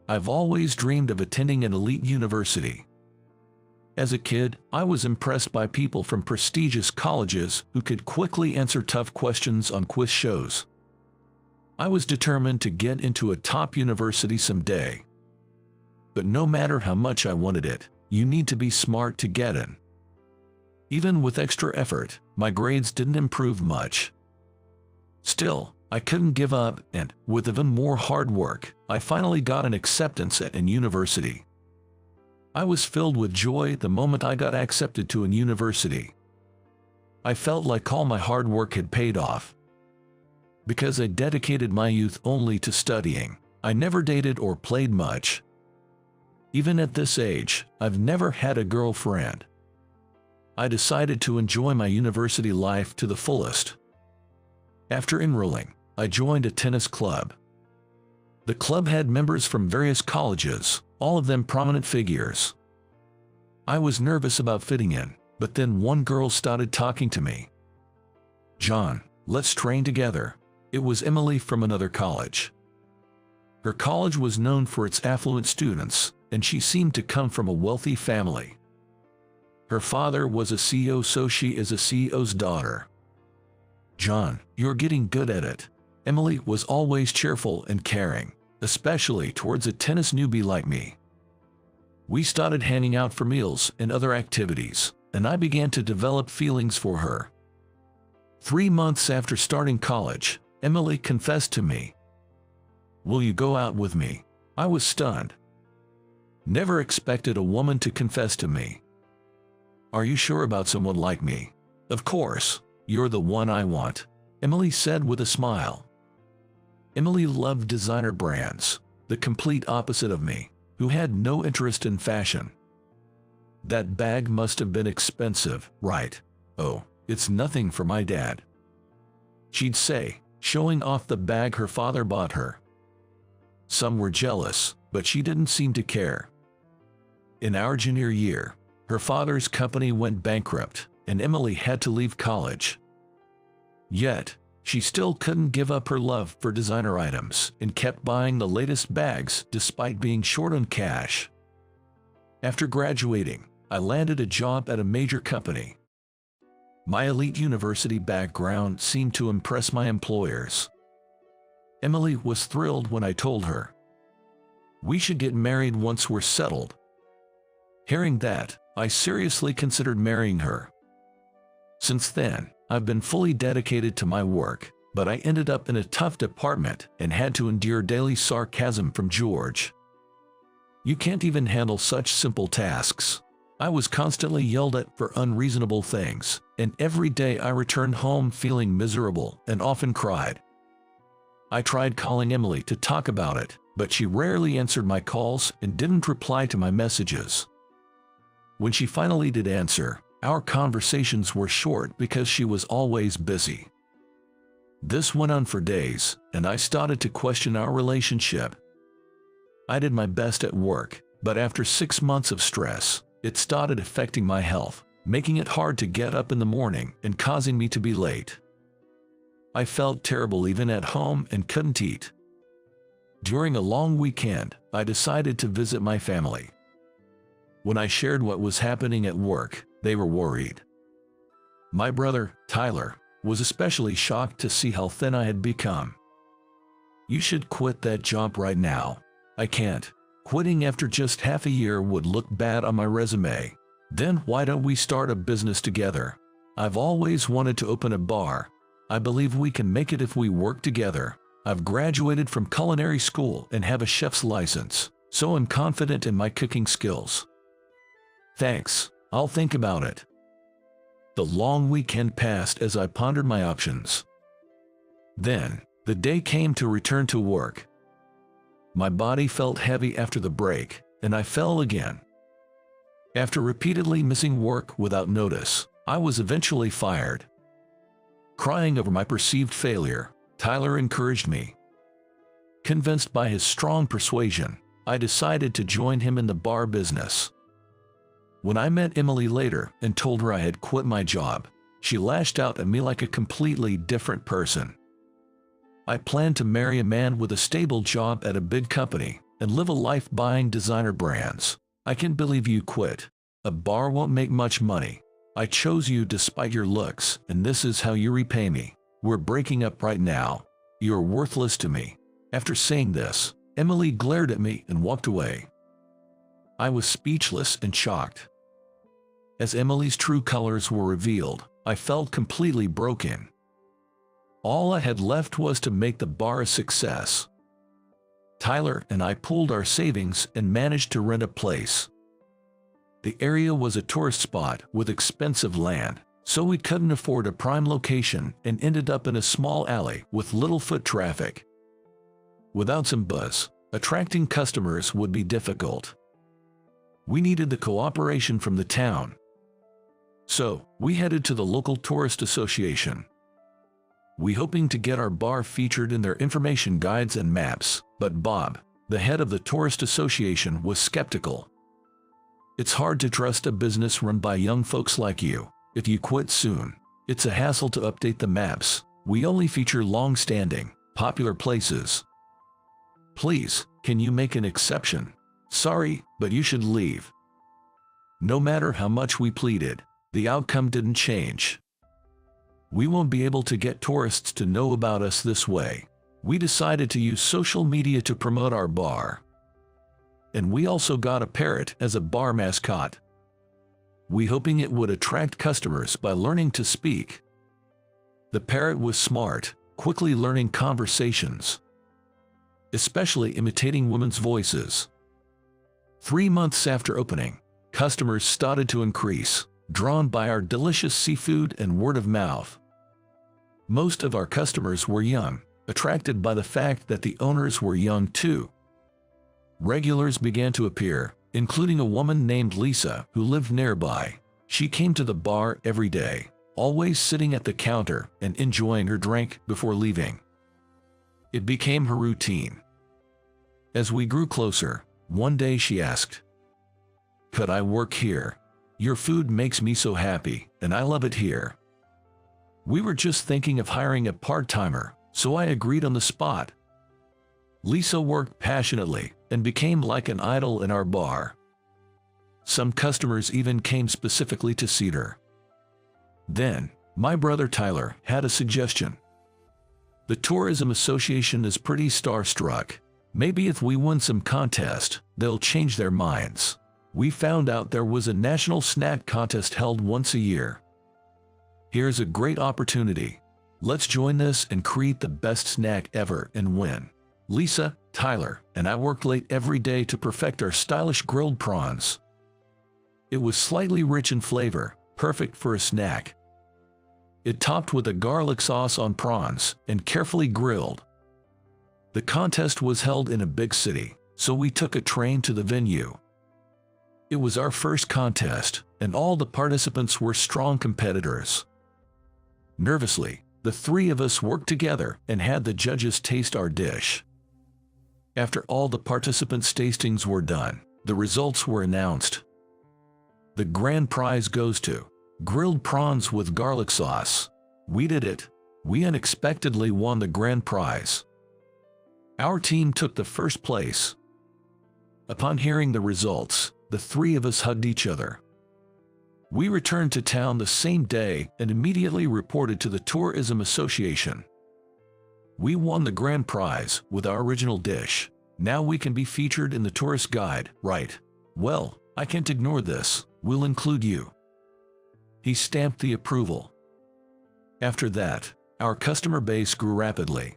I've always dreamed of attending an elite university. As a kid, I was impressed by people from prestigious colleges who could quickly answer tough questions on quiz shows. I was determined to get into a top university someday. But no matter how much I wanted it, you need to be smart to get in. Even with extra effort, my grades didn't improve much. Still, I couldn't give up, and, with even more hard work, I finally got an acceptance at an university. I was filled with joy the moment I got accepted to a university. I felt like all my hard work had paid off. Because I dedicated my youth only to studying, I never dated or played much. Even at this age, I've never had a girlfriend. I decided to enjoy my university life to the fullest. After enrolling, I joined a tennis club. The club had members from various colleges, all of them prominent figures. I was nervous about fitting in, but then one girl started talking to me. "John, let's train together." It was Emily from another college. Her college was known for its affluent students, and she seemed to come from a wealthy family. Her father was a CEO, so she is a CEO's daughter. "John, you're getting good at it." Emily was always cheerful and caring, especially towards a tennis newbie like me. We started hanging out for meals and other activities, and I began to develop feelings for her. 3 months after starting college, Emily confessed to me. "Will you go out with me?" I was stunned. Never expected a woman to confess to me. "Are you sure about someone like me?" "Of course, you're the one I want," Emily said with a smile. Emily loved designer brands, the complete opposite of me, who had no interest in fashion. "That bag must have been expensive, right?" "Oh, it's nothing for my dad," she'd say, showing off the bag her father bought her. Some were jealous, but she didn't seem to care. In our junior year, her father's company went bankrupt, and Emily had to leave college. Yet, she still couldn't give up her love for designer items and kept buying the latest bags despite being short on cash. After graduating, I landed a job at a major company. My elite university background seemed to impress my employers. Emily was thrilled when I told her, "We should get married once we're settled." Hearing that, I seriously considered marrying her. Since then, I've been fully dedicated to my work, but I ended up in a tough department and had to endure daily sarcasm from George. "You can't even handle such simple tasks." I was constantly yelled at for unreasonable things, and every day I returned home feeling miserable and often cried. I tried calling Emily to talk about it, but she rarely answered my calls and didn't reply to my messages. When she finally did answer, our conversations were short because she was always busy. This went on for days, and I started to question our relationship. I did my best at work, but after 6 months of stress, it started affecting my health, making it hard to get up in the morning and causing me to be late. I felt terrible even at home and couldn't eat. During a long weekend, I decided to visit my family. When I shared what was happening at work, they were worried. My brother, Tyler, was especially shocked to see how thin I had become. "You should quit that job right now." "I can't. Quitting after just half a year would look bad on my resume." "Then why don't we start a business together?" "I've always wanted to open a bar. I believe we can make it if we work together. I've graduated from culinary school and have a chef's license, so I'm confident in my cooking skills." "Thanks, I'll think about it." The long weekend passed as I pondered my options. Then, the day came to return to work. My body felt heavy after the break, and I fell again. After repeatedly missing work without notice, I was eventually fired. Crying over my perceived failure, Tyler encouraged me. Convinced by his strong persuasion, I decided to join him in the bar business. When I met Emily later and told her I had quit my job, she lashed out at me like a completely different person. I planned to marry a man with a stable job at a big company, and live a life buying designer brands. I can't believe you quit. A bar won't make much money. I chose you despite your looks, and this is how you repay me. We're breaking up right now. You're worthless to me." After saying this, Emily glared at me and walked away. I was speechless and shocked. As Emily's true colors were revealed, I felt completely broken. All I had left was to make the bar a success. Tyler and I pooled our savings and managed to rent a place. The area was a tourist spot with expensive land, so we couldn't afford a prime location and ended up in a small alley with little foot traffic. Without some buzz, attracting customers would be difficult. We needed the cooperation from the town. So, we headed to the local tourist association. We hoping to get our bar featured in their information guides and maps, but Bob, the head of the tourist association, was skeptical. "It's hard to trust a business run by young folks like you. If you quit soon, it's a hassle to update the maps. We only feature long-standing, popular places. Please, can you make an exception? Sorry, but you should leave." No matter how much we pleaded, the outcome didn't change. "We won't be able to get tourists to know about us this way. We decided to use social media to promote our bar. And we also got a parrot as a bar mascot. We hoping it would attract customers by learning to speak." The parrot was smart, quickly learning conversations, especially imitating women's voices. 3 months after opening, customers started to increase, drawn by our delicious seafood and word of mouth. Most of our customers were young, attracted by the fact that the owners were young too. Regulars began to appear, including a woman named Lisa who lived nearby. She came to the bar every day, always sitting at the counter and enjoying her drink before leaving. It became her routine. As we grew closer, one day she asked, "Could I work here? Your food makes me so happy, and I love it here." We were just thinking of hiring a part-timer, so I agreed on the spot. Lisa worked passionately and became like an idol in our bar. Some customers even came specifically to see her. Then, my brother Tyler had a suggestion. "The Tourism Association is pretty starstruck. Maybe if we win some contest, they'll change their minds." We found out there was a national snack contest held once a year. Here's a great opportunity. Let's join this and create the best snack ever and win. Lisa, Tyler, and I worked late every day to perfect our stylish grilled prawns. It was slightly rich in flavor, perfect for a snack. It topped with a garlic sauce on prawns and carefully grilled. The contest was held in a big city, so we took a train to the venue. It was our first contest, and all the participants were strong competitors. Nervously, the three of us worked together and had the judges taste our dish. After all the participants' tastings were done, the results were announced. The grand prize goes to grilled prawns with garlic sauce. We did it. We unexpectedly won the grand prize. Our team took the first place. Upon hearing the results, the three of us hugged each other. We returned to town the same day and immediately reported to the Tourism Association. We won the grand prize with our original dish. Now we can be featured in the tourist guide, right? Well, I can't ignore this. We'll include you. He stamped the approval. After that, our customer base grew rapidly.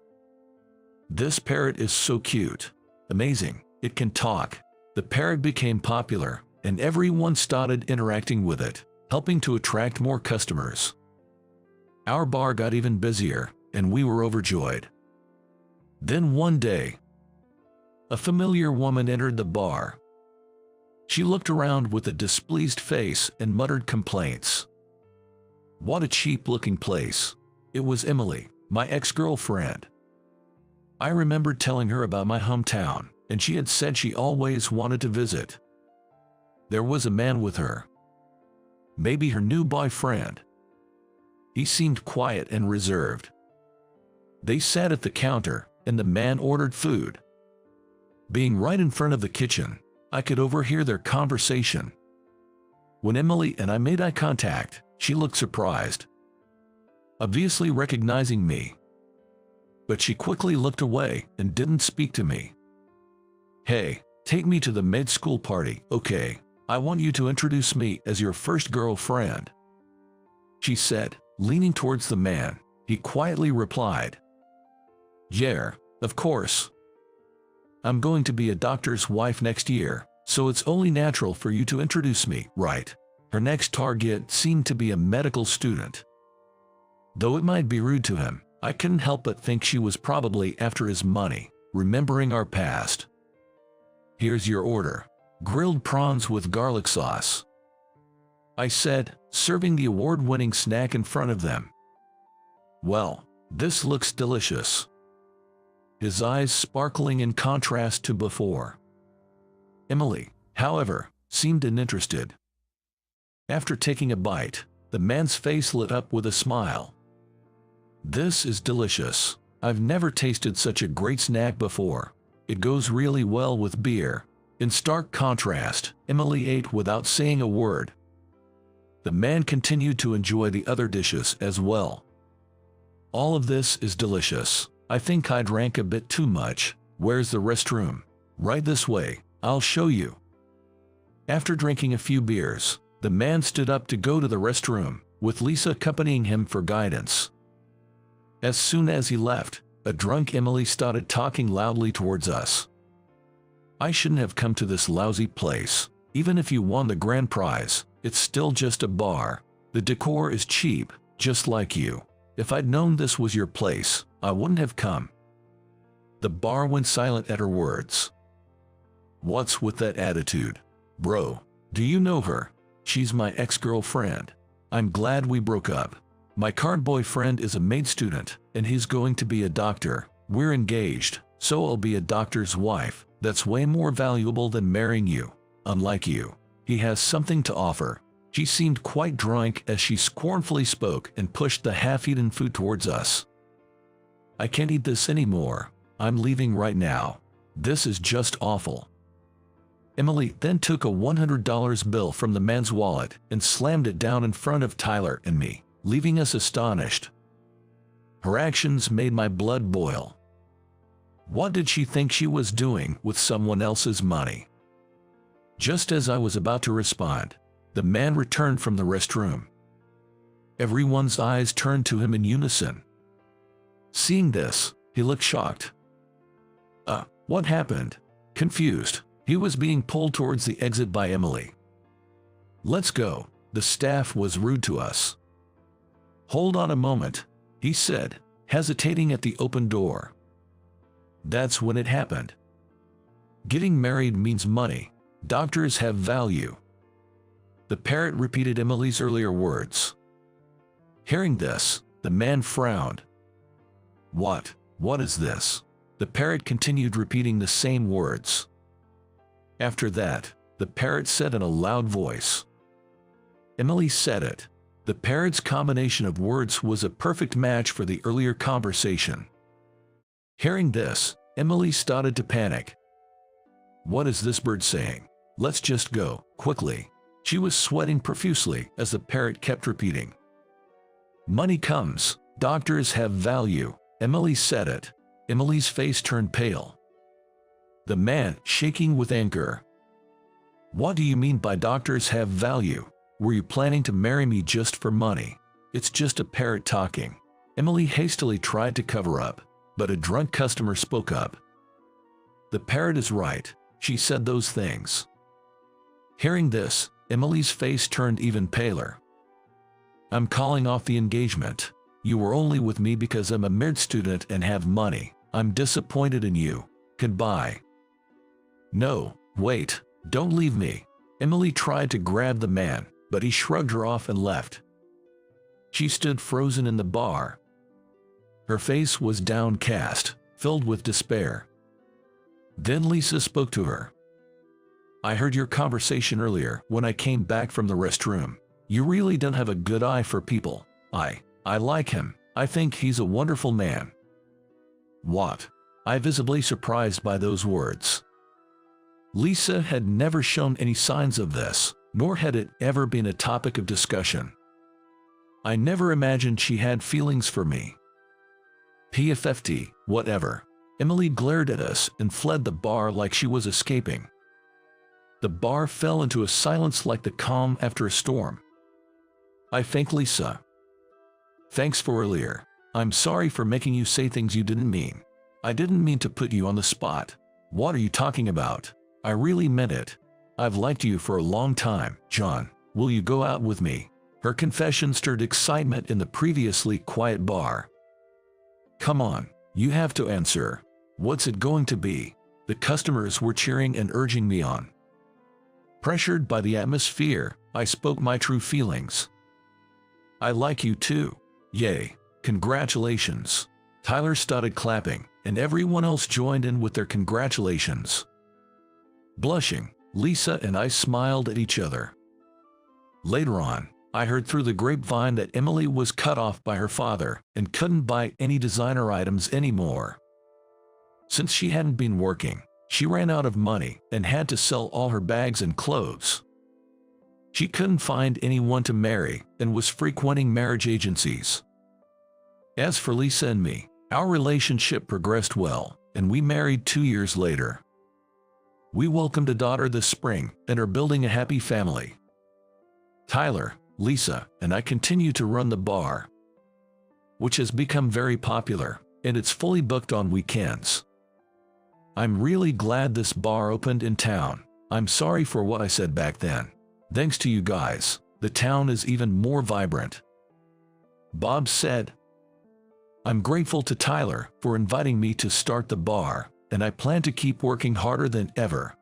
This parrot is so cute. Amazing. It can talk. The parrot became popular, and everyone started interacting with it, helping to attract more customers. Our bar got even busier, and we were overjoyed. Then one day, a familiar woman entered the bar. She looked around with a displeased face and muttered complaints. What a cheap-looking place. It was Emily, my ex-girlfriend. I remembered telling her about my hometown, and she had said she always wanted to visit. There was a man with her. Maybe her new boyfriend. He seemed quiet and reserved. They sat at the counter, and the man ordered food. Being right in front of the kitchen, I could overhear their conversation. When Emily and I made eye contact, she looked surprised, obviously recognizing me. But she quickly looked away and didn't speak to me. "Hey, take me to the med school party, okay? I want you to introduce me as your first girlfriend," she said, leaning towards the man. He quietly replied, "Yeah, of course. I'm going to be a doctor's wife next year, so it's only natural for you to introduce me, right?" Her next target seemed to be a medical student. Though it might be rude to him, I couldn't help but think she was probably after his money, remembering our past. "Here's your order. Grilled prawns with garlic sauce," I said, serving the award-winning snack in front of them. "Well, this looks delicious," his eyes sparkling in contrast to before. Emily, however, seemed uninterested. After taking a bite, the man's face lit up with a smile. "This is delicious. I've never tasted such a great snack before. It goes really well with beer." In stark contrast, Emily ate without saying a word. The man continued to enjoy the other dishes as well. "All of this is delicious. I think I drank a bit too much. Where's the restroom?" "Right this way. I'll show you." After drinking a few beers, the man stood up to go to the restroom, with Lisa accompanying him for guidance. As soon as he left, a drunk Emily started talking loudly towards us. "I shouldn't have come to this lousy place. Even if you won the grand prize, it's still just a bar. The decor is cheap, just like you. If I'd known this was your place, I wouldn't have come." The bar went silent at her words. "What's with that attitude? Bro, do you know her? She's my ex-girlfriend. I'm glad we broke up. My current boyfriend is a med student, and he's going to be a doctor. We're engaged, so I'll be a doctor's wife. That's way more valuable than marrying you. Unlike you, he has something to offer." She seemed quite drunk as she scornfully spoke and pushed the half-eaten food towards us. "I can't eat this anymore. I'm leaving right now. This is just awful." Emily then took a $100 bill from the man's wallet and slammed it down in front of Tyler and me, leaving us astonished. Her actions made my blood boil. What did she think she was doing with someone else's money? Just as I was about to respond, the man returned from the restroom. Everyone's eyes turned to him in unison. Seeing this, he looked shocked. What happened?" Confused, he was being pulled towards the exit by Emily. "Let's go. The staff was rude to us." "Hold on a moment," he said, hesitating at the open door. That's when it happened. "Getting married means money. Doctors have value." The parrot repeated Emily's earlier words. Hearing this, the man frowned. What is this?" The parrot continued repeating the same words. After that, the parrot said in a loud voice. Emily said it. The parrot's combination of words was a perfect match for the earlier conversation. Hearing this, Emily started to panic. "What is this bird saying? Let's just go, quickly." She was sweating profusely as the parrot kept repeating. "Money comes, doctors have value." Emily said it. Emily's face turned pale. The man, shaking with anger. "What do you mean by doctors have value? Were you planning to marry me just for money?" "It's just a parrot talking." Emily hastily tried to cover up, but a drunk customer spoke up. "The parrot is right. She said those things." Hearing this, Emily's face turned even paler. "I'm calling off the engagement. You were only with me because I'm a med student and have money. I'm disappointed in you. Goodbye." "No, wait, don't leave me." Emily tried to grab the man, but he shrugged her off and left. She stood frozen in the bar. Her face was downcast, filled with despair. Then Lisa spoke to her. "I heard your conversation earlier when I came back from the restroom. You really don't have a good eye for people. I like him. I think he's a wonderful man." "What?" I visibly surprised by those words. Lisa had never shown any signs of this, nor had it ever been a topic of discussion. I never imagined she had feelings for me. PFFT, whatever. Emily glared at us and fled the bar like she was escaping. The bar fell into a silence like the calm after a storm. I thanked Lisa. Thanks for earlier. I'm sorry for making you say things you didn't mean. I didn't mean to put you on the spot. What are you talking about? I really meant it. I've liked you for a long time, John. Will you go out with me? Her confession stirred excitement in the previously quiet bar. Come on, you have to answer. What's it going to be? The customers were cheering and urging me on. Pressured by the atmosphere, I spoke my true feelings. I like you too. Yay. Congratulations. Tyler started clapping, and everyone else joined in with their congratulations. Blushing, Lisa and I smiled at each other. Later on, I heard through the grapevine that Emily was cut off by her father and couldn't buy any designer items anymore. Since she hadn't been working, she ran out of money and had to sell all her bags and clothes. She couldn't find anyone to marry and was frequenting marriage agencies. As for Lisa and me, our relationship progressed well, and we married 2 years later. We welcomed a daughter this spring and are building a happy family. Tyler, Lisa, and I continue to run the bar, which has become very popular, and it's fully booked on weekends. I'm really glad this bar opened in town. I'm sorry for what I said back then. Thanks to you guys, the town is even more vibrant. Bob said. I'm grateful to Tyler for inviting me to start the bar, and I plan to keep working harder than ever.